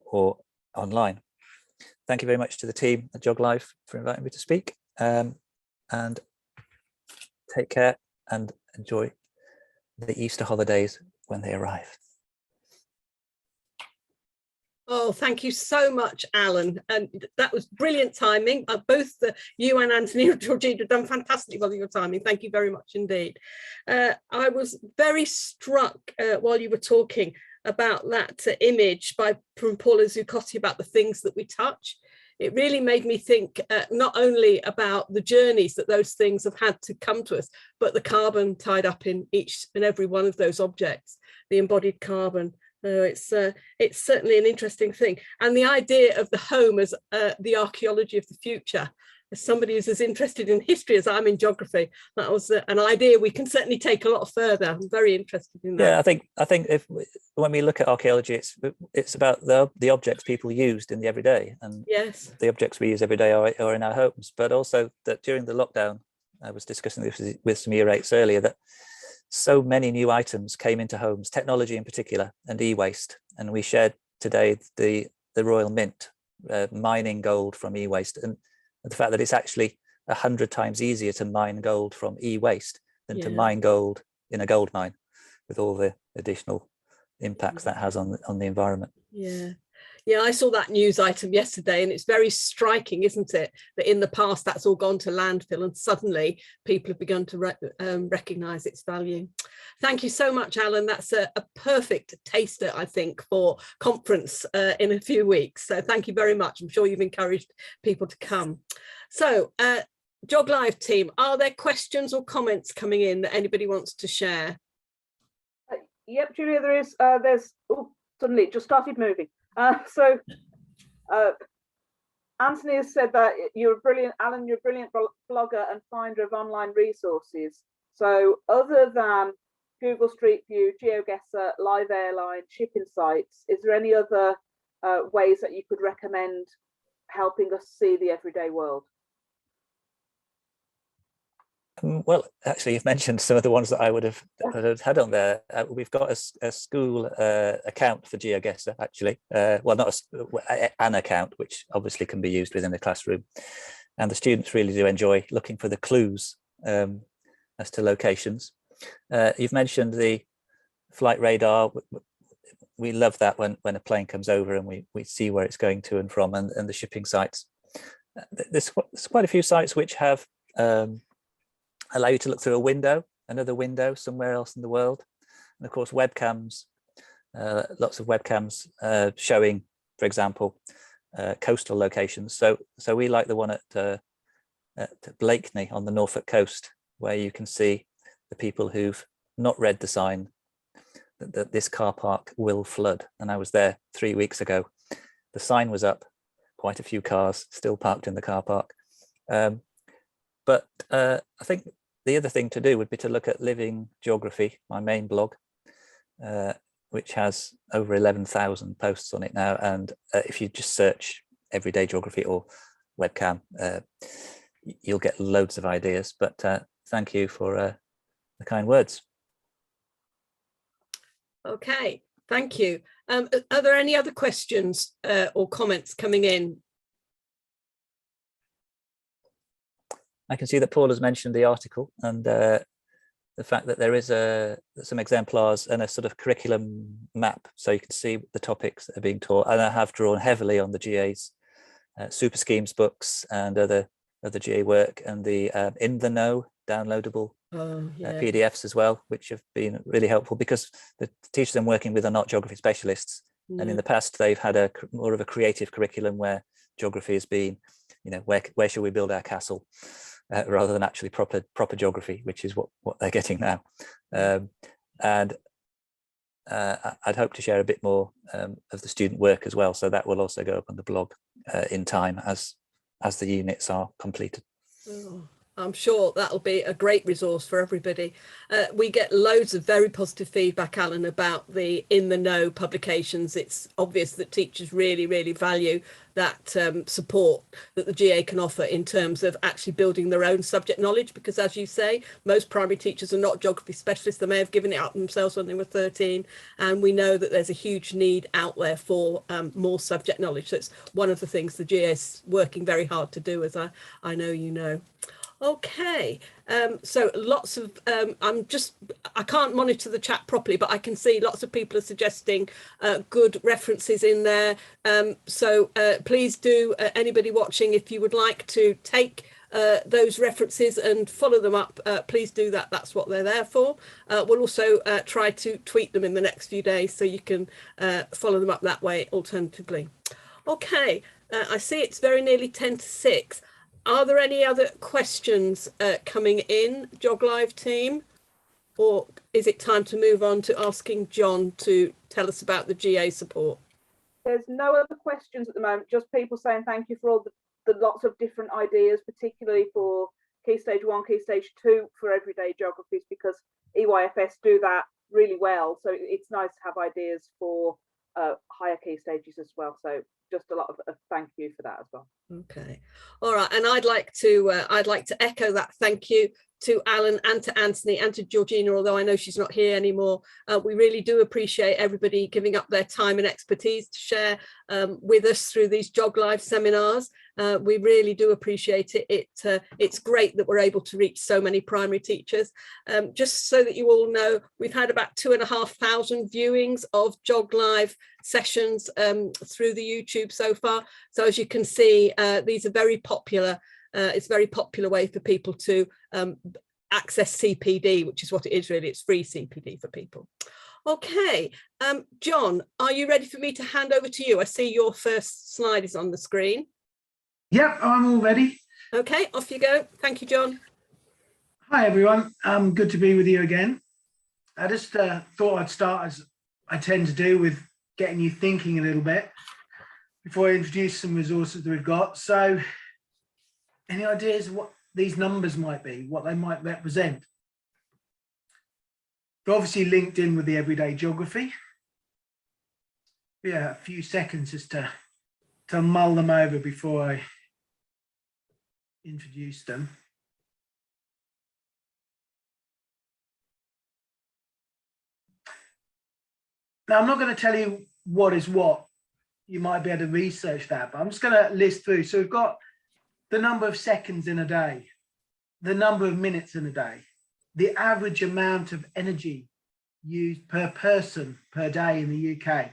or online. Thank you very much to the team at GeogLive for inviting me to speak, and take care and enjoy the Easter holidays when they arrive. Oh, thank you so much, Alan. And that was brilliant timing. Both you and Anthony and Georgina have done fantastically well with your timing. Thank you very much indeed. I was very struck while you were talking about that image from Paula Zuccotti about the things that we touch. It really made me think not only about the journeys that those things have had to come to us, but the carbon tied up in each and every one of those objects, the embodied carbon. It's certainly an interesting thing. And the idea of the home as the archaeology of the future, as somebody who's as interested in history as I'm in geography, that was an idea we can certainly take a lot further. I'm very interested in that. Yeah, I think when we look at archaeology, it's about the objects people used in the everyday, and yes, the objects we use every day are in our homes. But also that during the lockdown, I was discussing this with some year 8s earlier, that so many new items came into homes, technology in particular, and e-waste. And we shared today the Royal Mint mining gold from e-waste, and the fact that it's actually 100 times easier to mine gold from e-waste than to mine gold in a gold mine, with all the additional impacts that has on the environment. Yeah, I saw that news item yesterday, and it's very striking, isn't it, that in the past that's all gone to landfill, and suddenly people have begun to recognise its value. Thank you so much, Alan. That's a perfect taster, I think, for conference in a few weeks. So thank you very much. I'm sure you've encouraged people to come. So GeogLive team, are there questions or comments coming in that anybody wants to share? Yep, Julia, there is. Suddenly it just started moving. Anthony has said that you're brilliant, Alan, you're a brilliant blogger and finder of online resources. So other than Google Street View, GeoGuessr, Live Airline, shipping sites, is there any other ways that you could recommend helping us see the everyday world? Well, actually, you've mentioned some of the ones that I would have had on there. We've got a school account for GeoGuessr, actually. Well, not an account, which obviously can be used within the classroom. And the students really do enjoy looking for the clues as to locations. You've mentioned the flight radar. We love that when a plane comes over and we see where it's going to and from, and the shipping sites. There's quite a few sites which have allow you to look through another window somewhere else in the world. And of course, webcams, lots of webcams showing, for example, coastal locations. So we like the one at Blakeney on the Norfolk coast, where you can see the people who've not read the sign that this car park will flood. And I was there 3 weeks ago. The sign was up, quite a few cars still parked in the car park. But I think the other thing to do would be to look at Living Geography, my main blog, which has over 11,000 posts on it now. And if you just search everyday geography or webcam, you'll get loads of ideas. But thank you for the kind words. Okay, thank you. Are there any other questions or comments coming in? I can see that Paul has mentioned the article and the fact that there is some exemplars and a sort of curriculum map, so you can see the topics that are being taught. And I have drawn heavily on the GA's super schemes books and other GA work, and the in the know downloadable PDFs as well, which have been really helpful because the teachers I'm working with are not geography specialists. And in the past, they've had more of a creative curriculum where geography has been, you know, where should we build our castle? Rather than actually proper geography, which is what they're getting now. And I'd hope to share a bit more of the student work as well. So that will also go up on the blog in time as the units are completed. Oh, I'm sure that'll be a great resource for everybody. We get loads of very positive feedback, Alan, about the in the know publications. It's obvious that teachers really, really value that support that the GA can offer in terms of actually building their own subject knowledge, because as you say, most primary teachers are not geography specialists. They may have given it up themselves when they were 13, and we know that there's a huge need out there for more subject knowledge. So it's one of the things the GA is working very hard to do, as I know you know. Okay, so lots of I can't monitor the chat properly, but I can see lots of people are suggesting good references in there. So please do, anybody watching, if you would like to take those references and follow them up, please do that. That's what they're there for. We'll also try to tweet them in the next few days so you can follow them up that way alternatively. Okay, I see it's very nearly 10 to 6. Are there any other questions coming in, GeogLive team? Or is it time to move on to asking John to tell us about the GA support? There's no other questions at the moment, just people saying thank you for all the lots of different ideas, particularly for Key Stage 1, Key Stage 2 for everyday geographies, because EYFS do that really well. So it's nice to have ideas for higher key stages as well. So just a lot of thank you for that as well. Okay, all right, and I'd like to echo that thank you to Alan and to Anthony and to Georgina, although I know she's not here anymore. We really do appreciate everybody giving up their time and expertise to share with us through these GeogLive seminars. We really do appreciate it. It's great that we're able to reach so many primary teachers. Just so that you all know, we've had about 2,500 viewings of GeogLive sessions through the YouTube so far. So as you can see, these are very popular. It's a very popular way for people to access CPD, which is what it is really. It's free CPD for people. Okay, John, are you ready for me to hand over to you? I see your first slide is on the screen. Yep, I'm all ready. Okay, off you go. Thank you, John. Hi, everyone. Good to be with you again. I just thought I'd start, as I tend to do, with getting you thinking a little bit before I introduce some resources that we've got. So, any ideas what these numbers might be, what they might represent? They're obviously linked in with the everyday geography. Yeah, a few seconds just to mull them over before I introduce them. Now, I'm not going to tell you what is what. You might be able to research that, but I'm just going to list through. So we've got the number of seconds in a day, the number of minutes in a day, the average amount of energy used per person per day in the UK,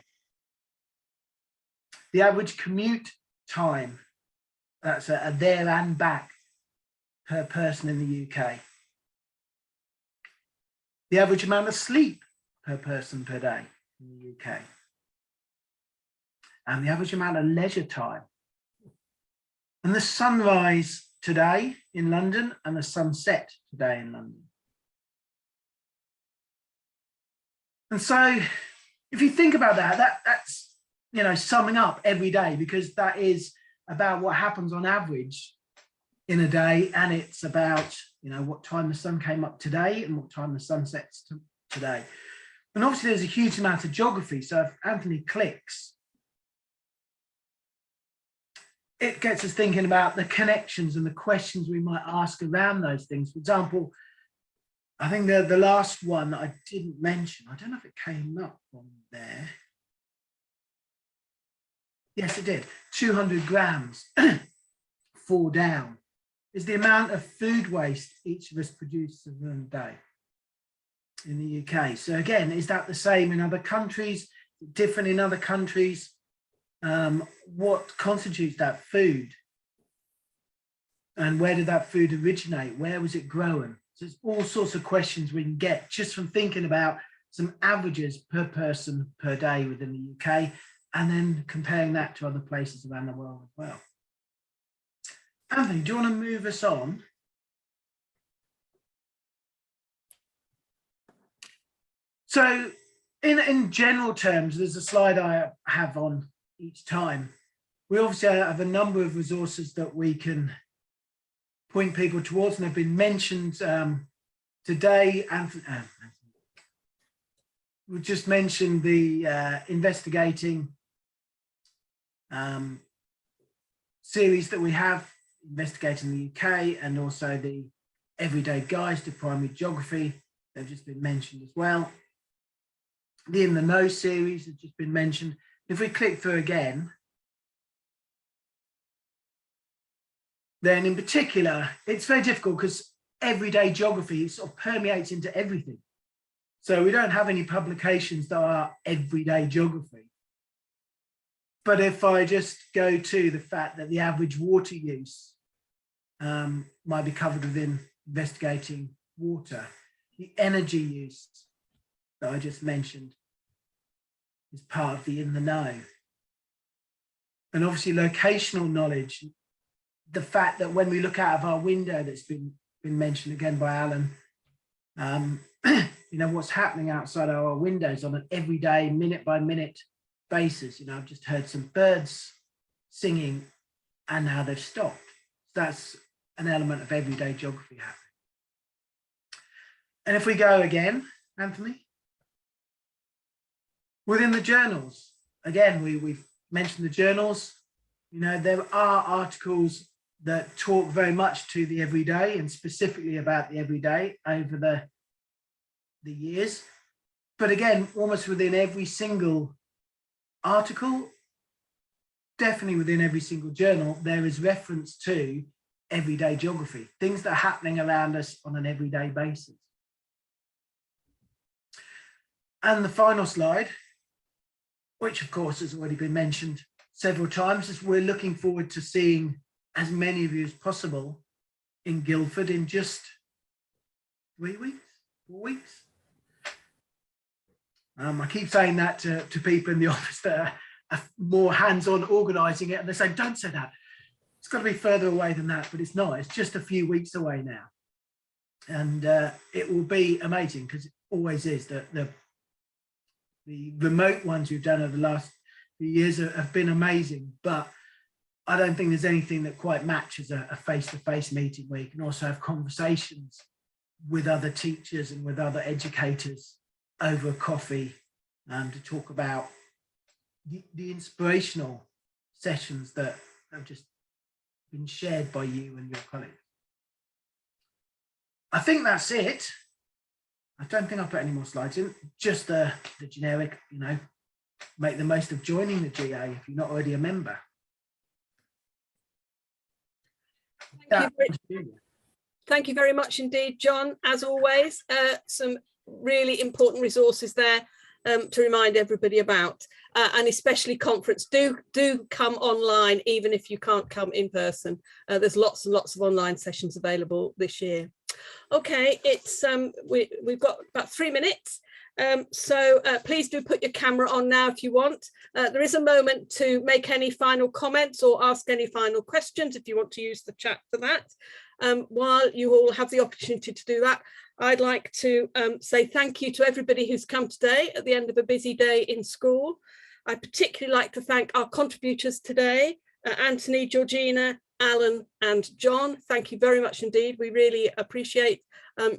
the average commute time, that's a there and back per person in the UK, the average amount of sleep per person per day in the UK, and the average amount of leisure time, and the sunrise today in London and the sunset today in London. And so if you think about that's, you know, summing up every day, because that is about what happens on average in a day, and it's about, you know, what time the sun came up today and what time the sun sets today. And obviously there's a huge amount of geography. So if Anthony clicks, it gets us thinking about the connections and the questions we might ask around those things. For example, I think the last one that I didn't mention, I don't know if it came up on there. Yes, it did. 200 grams fall down is the amount of food waste each of us produces in a day in the UK. So again, is that the same in other countries, different in other countries? What constitutes that food? And where did that food originate? Where was it grown? So there's all sorts of questions we can get just from thinking about some averages per person per day within the UK, and then comparing that to other places around the world as well. Anthony, do you want to move us on? So in general terms, there's a slide I have on each time. We obviously have a number of resources that we can point people towards, and have been mentioned today. We just mentioned the investigating series that we have, investigating the UK, and also the everyday guides to primary geography. They've just been mentioned as well. The In the Know series has just been mentioned. If we click through again, then in particular, it's very difficult because everyday geography sort of permeates into everything. So we don't have any publications that are everyday geography. But if I just go to the fact that the average water use might be covered within investigating water, the energy use that I just mentioned is part of the In the Know. And obviously locational knowledge, the fact that when we look out of our window, that's been mentioned again by Alan, you know, what's happening outside our windows on an everyday, minute by minute basis. You know, I've just heard some birds singing and now they've stopped. That's an element of everyday geography happening. And if we go again, Anthony, within the journals, again, we've mentioned the journals. You know, there are articles that talk very much to the everyday and specifically about the everyday over the years. But again, almost within every single article, definitely within every single journal, there is reference to everyday geography, things that are happening around us on an everyday basis. And the final slide, which of course has already been mentioned several times, is we're looking forward to seeing as many of you as possible in Guildford in just 3 weeks, 4 weeks. I keep saying that to people in the office that are more hands-on organising it, and they're saying, don't say that. It's got to be further away than that, but it's not. It's just a few weeks away now. And it will be amazing, because it always is. The remote ones we've done over the last few years have been amazing, but I don't think there's anything that quite matches a face-to-face meeting where you can also have conversations with other teachers and with other educators over a coffee to talk about the inspirational sessions that have just been shared by you and your colleagues. I think that's it. I don't think I'll put any more slides in, just the generic, you know, make the most of joining the GA if you're not already a member. Thank you very much indeed, John. As always, some really important resources there to remind everybody about, and especially conference. Do come online, even if you can't come in person. There's lots and lots of online sessions available this year. Okay, it's we've got about 3 minutes. So please do put your camera on now if you want. There is a moment to make any final comments or ask any final questions if you want to use the chat for that. While you all have the opportunity to do that, I'd like to say thank you to everybody who's come today at the end of a busy day in school. I'd particularly like to thank our contributors today, Anthony, Georgina, Alan and John, thank you very much indeed. We really appreciate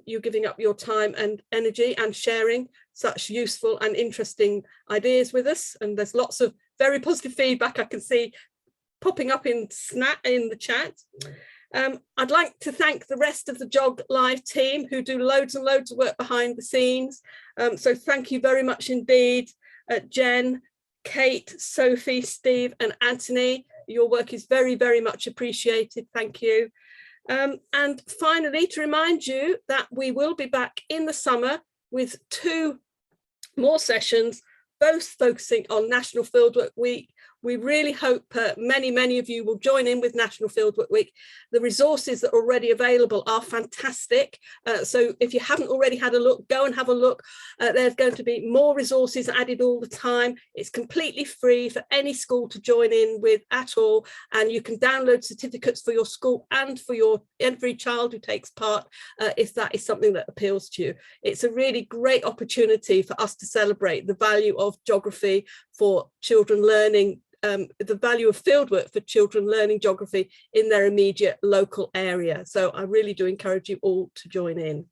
you giving up your time and energy and sharing such useful and interesting ideas with us. And there's lots of very positive feedback I can see popping up in the chat. I'd like to thank the rest of the GeogLive team who do loads and loads of work behind the scenes. So thank you very much indeed, Jen, Kate, Sophie, Steve and Anthony. Your work is very, very much appreciated. Thank you. And finally, to remind you that we will be back in the summer with 2 more sessions, both focusing on National Fieldwork Week. We really hope many of you will join in with National Fieldwork Week. The resources that are already available are fantastic. So if you haven't already had a look, go and have a look. There's going to be more resources added all the time. It's completely free for any school to join in with at all. And you can download certificates for your school and for every child who takes part, if that is something that appeals to you. It's a really great opportunity for us to celebrate the value of geography for children learning, the value of fieldwork for children learning geography in their immediate local area. So I really do encourage you all to join in.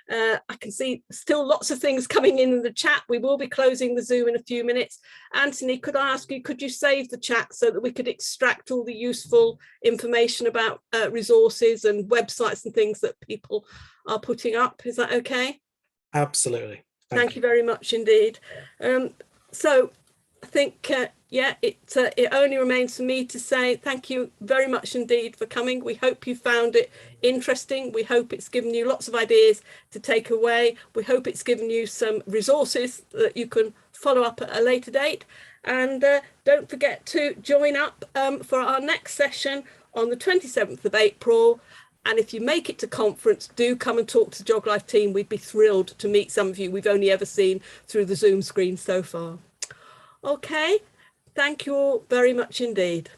I can see still lots of things coming in the chat. We will be closing the Zoom in a few minutes. Anthony, could I ask you, could you save the chat so that we could extract all the useful information about resources and websites and things that people are putting up? Is that okay? Absolutely. Thank you very much indeed. So I think, yeah, it only remains for me to say thank you very much indeed for coming. We hope you found it interesting. We hope it's given you lots of ideas to take away. We hope it's given you some resources that you can follow up at a later date. And don't forget to join up for our next session on the 27th of April. And if you make it to conference, do come and talk to the GeogLive team. We'd be thrilled to meet some of you we've only ever seen through the Zoom screen so far. Okay, thank you all very much indeed.